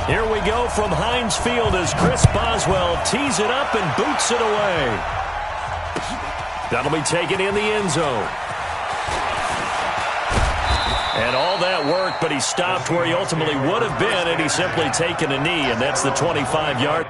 Here we go from Heinz Field as Chris Boswell tees it up and boots it away. That'll be taken in the end zone. And all that work, but he stopped where he ultimately would have been, and he's simply taken a knee, and that's the 25-yard.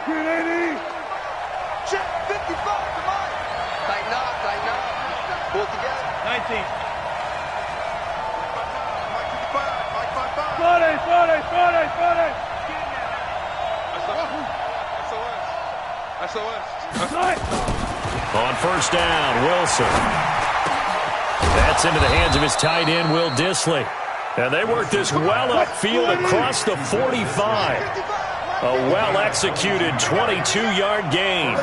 Green 80. Check 55 to Mike. Tighten up. Pull together. 19. Mike 55. Mike 55. 40. SOS. On first down, Wilson. That's into the hands of his tight end, Will Dissly. And they work this well upfield across the 45. A well-executed 22-yard gain.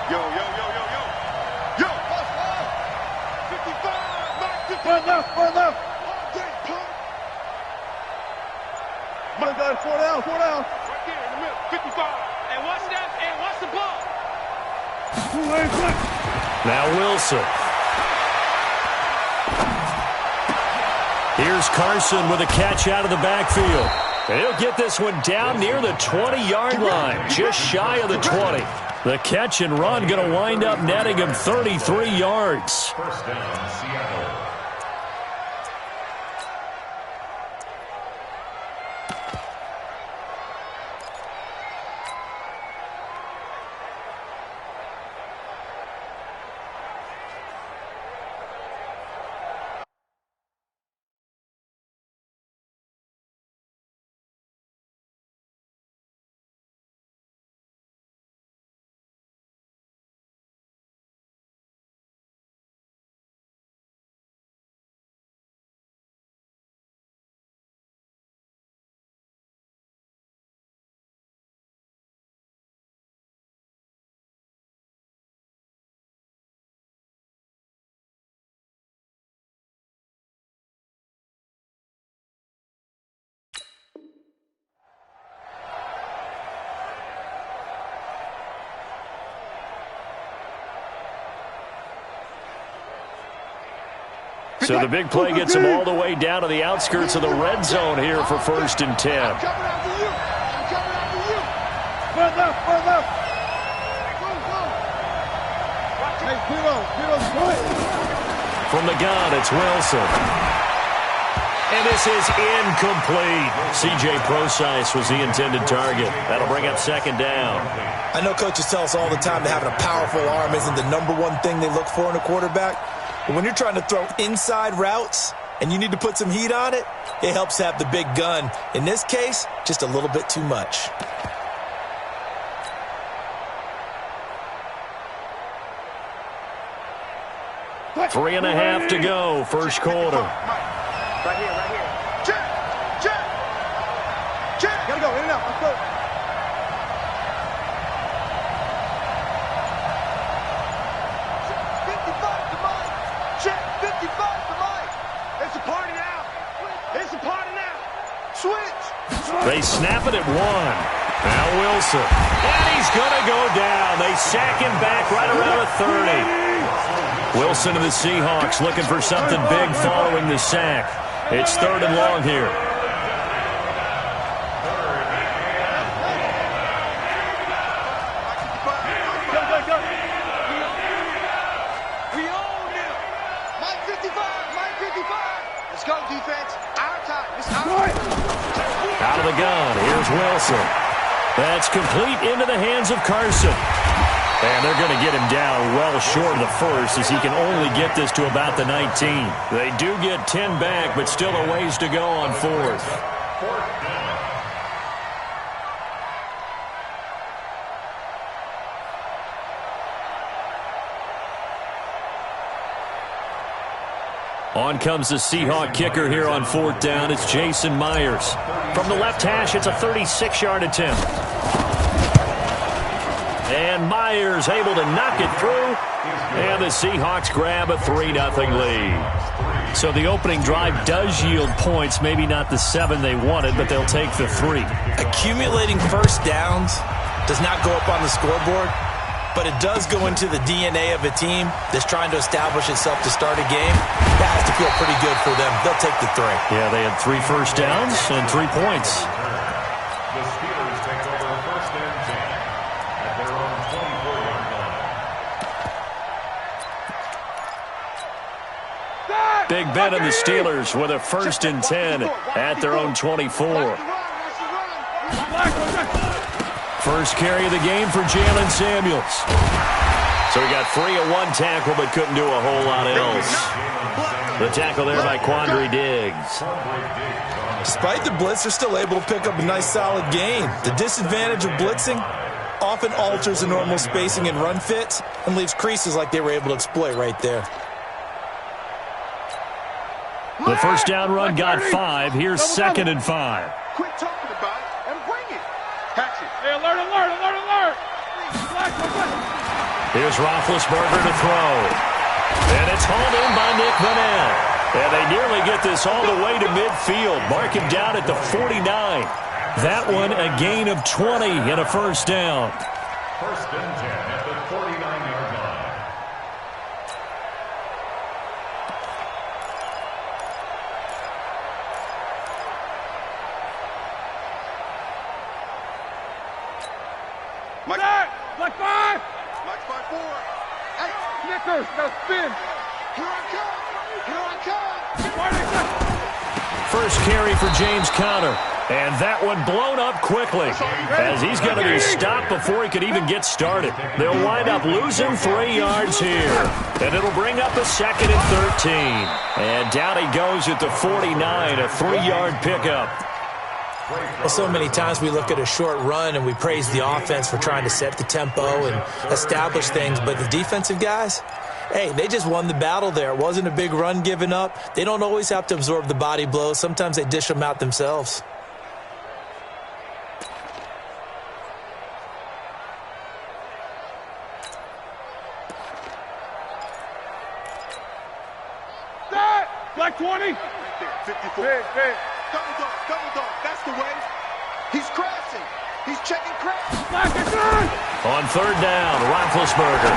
Yo. Yo. 55. One left. My God, 4 down. Right here in the middle. 55. And watch that. And watch the ball. Now Wilson. Here's Carson with a catch out of the backfield. He'll get this one down near the 20-yard line, just shy of the 20. The catch and run going to wind up netting him 33 yards. First down, Seattle. So the big play gets him all the way down to the outskirts of the red zone here for 1st and 10. I'm coming after you. One left. Hey, Pito's going. From the gun, it's Wilson. And this is incomplete. C.J. Prosise was the intended target. That'll bring up 2nd down. I know coaches tell us all the time that having a powerful arm isn't the #1 thing they look for in a quarterback. But when you're trying to throw inside routes and you need to put some heat on it, it helps to have the big gun. In this case, just a little bit too much. Three and a half to go, first quarter. Right here. Check. Gotta go, in and out. Let's go. They snap it at 1. Now Wilson. And he's going to go down. They sack him back right around the 30. Wilson and the Seahawks looking for something big following the sack. It's 3rd and long here. We own him. Mike 55. Let's go, defense. Our time. It's our time. Out of the gun, here's Wilson. That's complete into the hands of Carson. And they're going to get him down well short of the first as he can only get this to about the 19. They do get 10 back, but still a ways to go on 4th. On comes the Seahawk kicker here on 4th down. It's Jason Myers. From the left hash, it's a 36-yard attempt. And Myers able to knock it through. And the Seahawks grab a 3-0 lead. So the opening drive does yield points. Maybe not the 7 they wanted, but they'll take the 3. Accumulating first downs does not go up on the scoreboard, but it does go into the DNA of a team that's trying to establish itself to start a game. That has to feel pretty good for them. They'll take the 3. Yeah, they had 3 first downs and 3 points. The Steelers take over 1st and 10 at their own 24-yard line. Big Ben and the Steelers with a 1st and 10 at their own 24. First carry of the game for Jalen Samuels. So he got free of 1 tackle, but couldn't do a whole lot else. The tackle there by Quandre Diggs. Despite the blitz, they're still able to pick up a nice solid gain. The disadvantage of blitzing often alters the normal spacing and run fits and leaves creases like they were able to exploit right there. The first down run got 5. Here's 2nd and 5. Quit talking about it and bring it. Catch it. Hey, alert, alert, alert, alert. Here's Roethlisberger to throw. And it's hauled in by Nick Vanette. And they nearly get this all the way to midfield. Mark him down at the 49. That one a gain of 20 and a first down. 1st and 10 at the 49-yard line. Mike, Black 5. Mike 5-4. Hey, Snickers, now spin. here I come. Here I come. First carry for James Conner. And that one blown up quickly as he's going to be stopped before he could even get started. They'll wind up losing 3 yards here. And it'll bring up a 2nd and 13. And down he goes at the 49, a 3-yard pickup. Well, so many times we look at a short run and we praise the offense for trying to set the tempo and establish things, but the defensive guys, hey, they just won the battle there. It wasn't a big run given up. They don't always have to absorb the body blows. Sometimes they dish them out themselves. Black 20. 54. Double dog. That's the way. He's crashing. He's checking crash. Black is on. On 3rd down, Roethlisberger.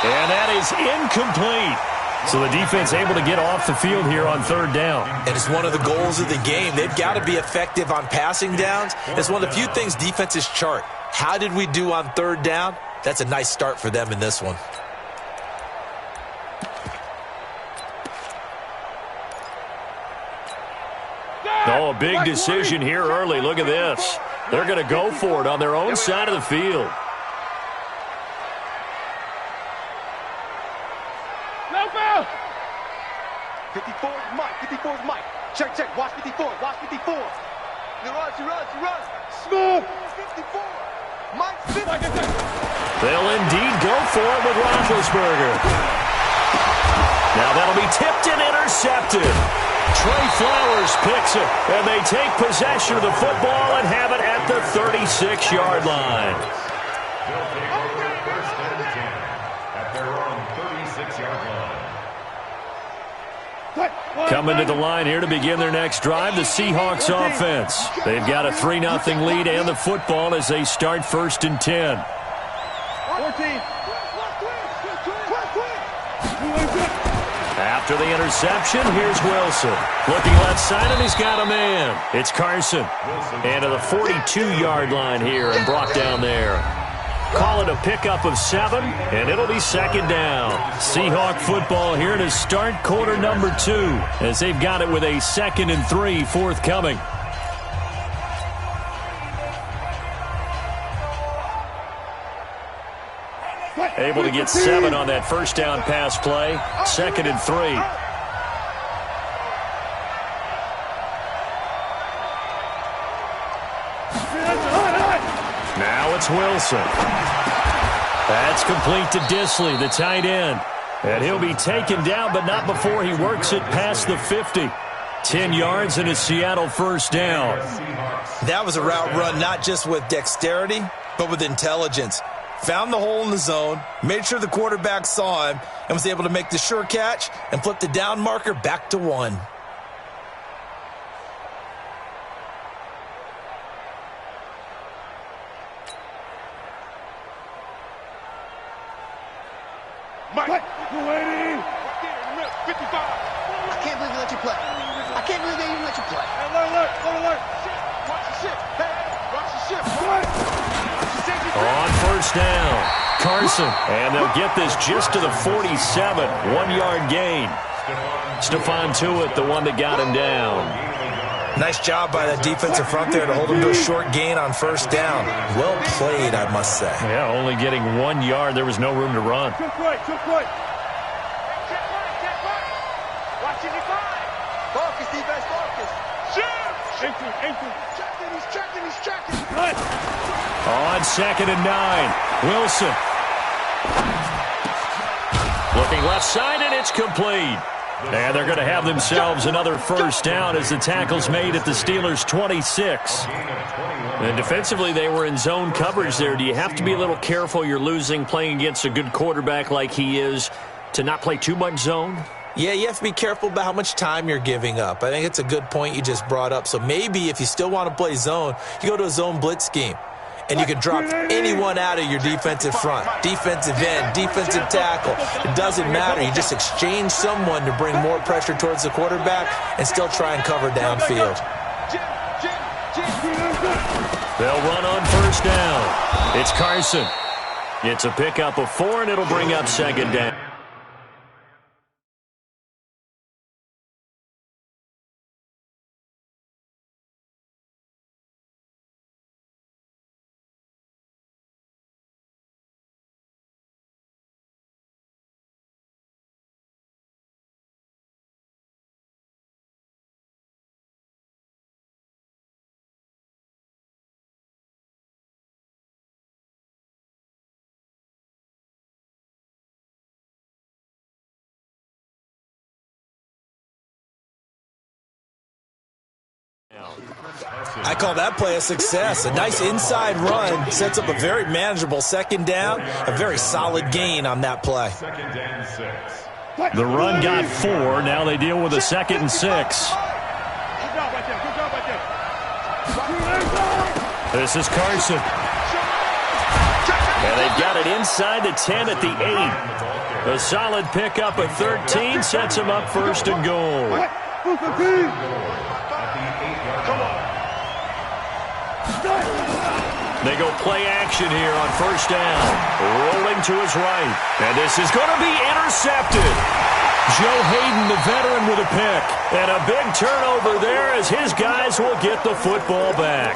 And that is incomplete. So the defense able to get off the field here on 3rd down. And it's one of the goals of the game. They've got to be effective on passing downs. It's one of the few things defenses chart. How did we do on 3rd down? That's a nice start for them in this one. Oh, a big decision here early. Look at this. They're going to go for it on their own side of the field. No foul. 54 is Mike. 54 is Mike. Check. Watch 54. Watch 54. He runs. Smooth. 54. Mike 50. They'll indeed go for it with Roethlisberger. Now that'll be tipped and intercepted. Trey Flowers picks it, and they take possession of the football and have it at the 36-yard line. They'll take over 1st and 10 at their own 36-yard line. Coming to the line here to begin their next drive, the Seahawks offense. They've got a 3-0 lead and the football as they start 1st and 10. 14. After the interception, here's Wilson. Looking left side, and he's got a man. It's Carson. And to the 42-yard line here and brought down there. Call it a pickup of 7, and it'll be 2nd down. Seahawk football here to start quarter number 2 as they've got it with a 2nd and 3 forthcoming. Able to get 7 on that first down pass play. 2nd and 3. Now it's Wilson. That's complete to Disley, the tight end. And he'll be taken down, but not before he works it past the 50. 10 yards and a Seattle first down. That was a route run not just with dexterity, but with intelligence. Found the hole in the zone, made sure the quarterback saw him, and was able to make the sure catch and flip the down marker back to 1. Mike, waiting. 55. I can't believe they let you play. I can't believe they even let you play. Alert. Watch the ship. Hey, watch the ship. On first down, Carson. And they'll get this just to the 47. 1-yard gain. Stephon Tuitt, the one that got him down. Nice job by that defensive front there to hold him to a short gain on first down. Well played, I must say. Yeah, only getting 1 yard. There was no room to run. Took right. Watch it, focus, defense, focus. Shoot. 18. He's tracking. Right. On 2nd and 9, Wilson. Looking left side, and it's complete. And they're going to have themselves another first down as the tackle's made at the Steelers' 26. And defensively, they were in zone coverage there. Do you have to be a little careful you're losing playing against a good quarterback like he is to not play too much zone? Yeah, you have to be careful about how much time you're giving up. I think it's a good point you just brought up. So maybe if you still want to play zone, you go to a zone blitz scheme. And you can drop anyone out of your defensive front, defensive end, defensive tackle. It doesn't matter. You just exchange someone to bring more pressure towards the quarterback and still try and cover downfield. They'll run on first down. It's Carson. It's a pickup of 4, and it'll bring up 2nd down. I call that play a success. A nice inside run sets up a very manageable 2nd down, a very solid gain on that play. The run got 4. Now they deal with a 2nd and 6. Good job right there. This is Carson. And they've got it inside the 10 at the 8. A solid pickup of 13 sets them up 1st and goal. They go play action here on first down. Rolling to his right. And this is going to be intercepted. Joe Hayden, the veteran, with a pick. And a big turnover there as his guys will get the football back.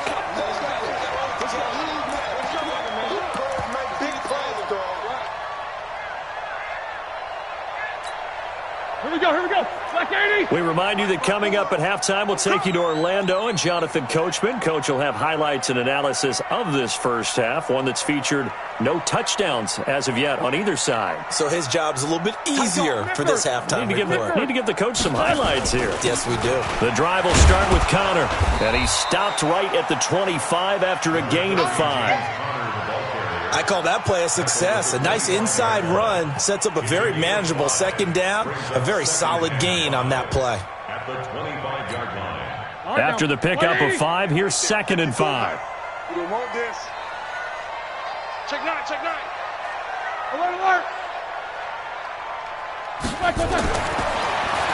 Here we go. Black 80. We remind you that coming up at halftime, we'll take you to Orlando and Jonathan Coachman. Coach will have highlights and analysis of this first half, one that's featured no touchdowns as of yet on either side. So his job's a little bit easier for this halftime report. Need to give the coach some highlights here. Yes, we do. The drive will start with Connor, and he stopped right at the 25 after a gain of 5. I call that play a success. A nice inside run sets up a very manageable 2nd down, a very solid gain on that play. At the 25-yard line. After the pickup of 5, here's 2nd and 5. We want this. Check 9. Alert.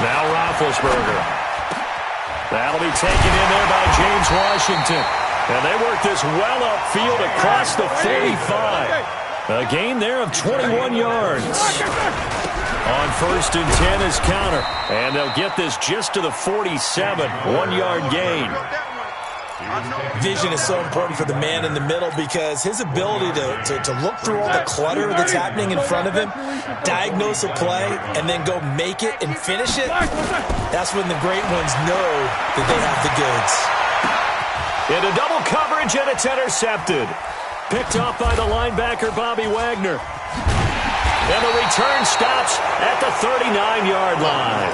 Now Roethlisberger. That'll be taken in there by James Washington. And they work this well upfield across the 45. A gain there of 21 yards. On 1st and 10 is Connor. And they'll get this just to the 47. 1-yard gain. Vision is so important for the man in the middle because his ability to look through all the clutter that's happening in front of him, diagnose a play, and then go make it and finish it, that's when the great ones know that they have the goods. Into double coverage, and it's intercepted. Picked off by the linebacker, Bobby Wagner. And the return stops at the 39-yard line.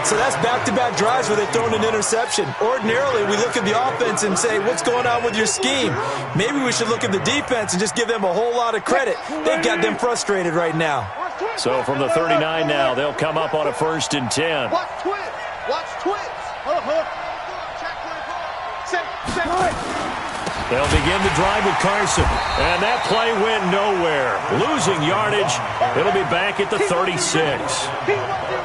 So that's back-to-back drives where they've thrown an interception. Ordinarily, we look at the offense and say, what's going on with your scheme? Maybe we should look at the defense and just give them a whole lot of credit. They've got them frustrated right now. So from the 39 now, they'll come up on a 1st and 10. Watch twins. Watch twins. They'll begin the drive with Carson. And that play went nowhere. Losing yardage. It'll be back at the 36.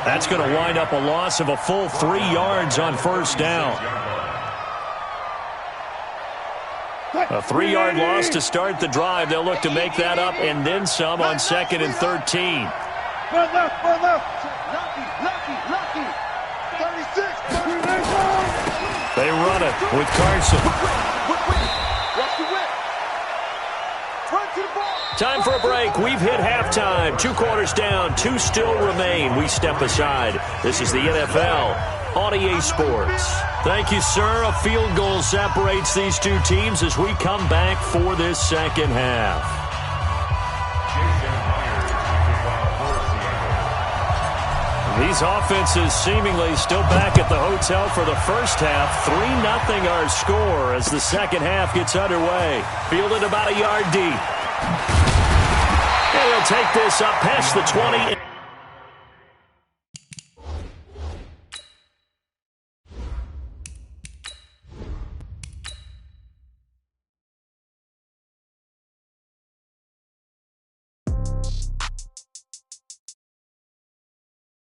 That's going to wind up a loss of a full 3 yards on 1st down. A 3-yard loss to start the drive. They'll look to make that up and then some on 2nd and 13. Left. Lucky. 36. They run it with Carson. Watch the whip. Run to the ball. Time for a break. We've hit halftime. 2 quarters down. 2 still remain. We step aside. This is the NFL on EA Sports. Thank you, sir. A field goal separates these 2 teams as we come back for this second half. These offenses seemingly still back at the hotel for the first half. 3-0 our score as the second half gets underway. Fielded about a yard deep. And he'll take this up past the 20.